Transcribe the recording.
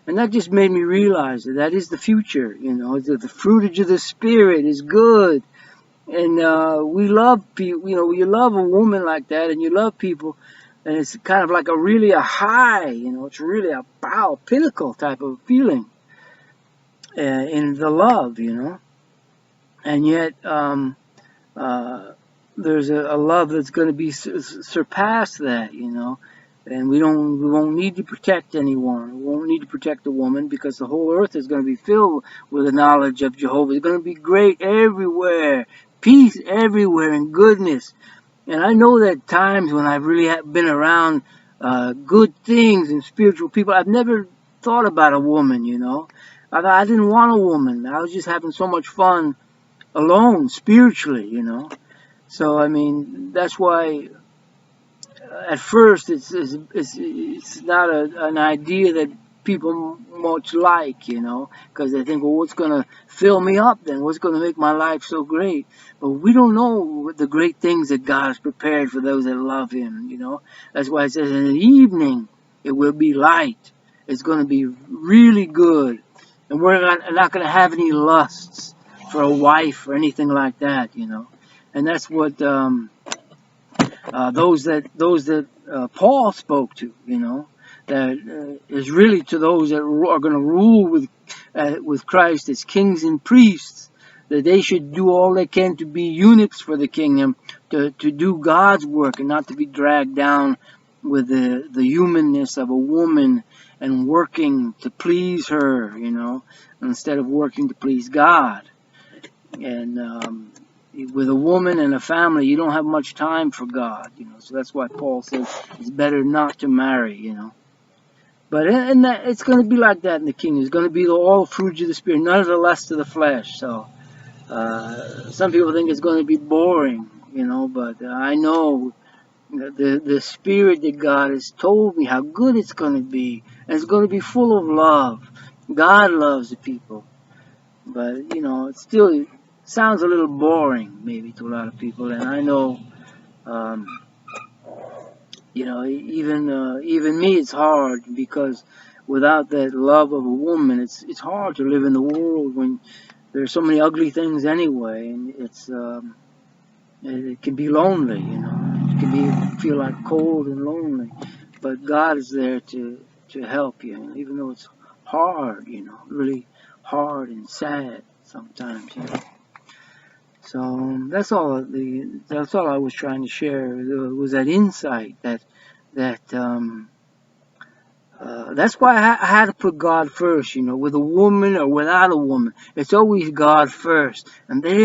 And that just made me realize that that is the future, you know, that the fruitage of the Spirit is good. And we love people, you know, you love a woman like that and you love people, and it's kind of like a really a high, you know, it's really a power, pinnacle type of feeling in the love, you know. And yet, uh, there's a love that's going to be surpass that, you know. And we won't need to protect anyone. We won't need to protect a woman because the whole earth is going to be filled with the knowledge of Jehovah. It's going to be great everywhere, peace everywhere, and goodness. And I know that times when I've really been around good things and spiritual people, I've never thought about a woman, you know. I didn't want a woman. I was just having so much fun alone spiritually, you know. So I mean, that's why at first it's not an idea that people much like, you know, because they think, well, what's going to fill me up then? What's going to make my life so great? But we don't know the great things that God has prepared for those that love Him, you know. That's why it says in the evening it will be light. It's going to be really good, and we're not going to have any lusts for a wife or anything like that, you know. And that's what those that Paul spoke to, you know, that is really to those that are going to rule with Christ as kings and priests, that they should do all they can to be eunuchs for the kingdom, to do God's work and not to be dragged down with the humanness of a woman and working to please her, you know, instead of working to please God. And with a woman and a family, you don't have much time for God, you know. So that's why Paul says it's better not to marry, you know. But it's going to be like that in the kingdom. It's going to be all fruits of the Spirit, none of the lust of the flesh. So some people think it's going to be boring, you know. But I know the Spirit that God has told me how good it's going to be, and it's going to be full of love. God loves the people. But, you know, it still sounds a little boring maybe to a lot of people. And I know, um, you know, even me, it's hard because without that love of a woman, it's hard to live in the world when there's so many ugly things anyway, and it can be lonely, you know. It can feel like cold and lonely. But God is there to help you, even though it's hard, you know, really hard and sad sometimes, you know. So that's all I was trying to share, was that insight that that's why I had to put God first, you know, with a woman or without a woman. It's always God first, and they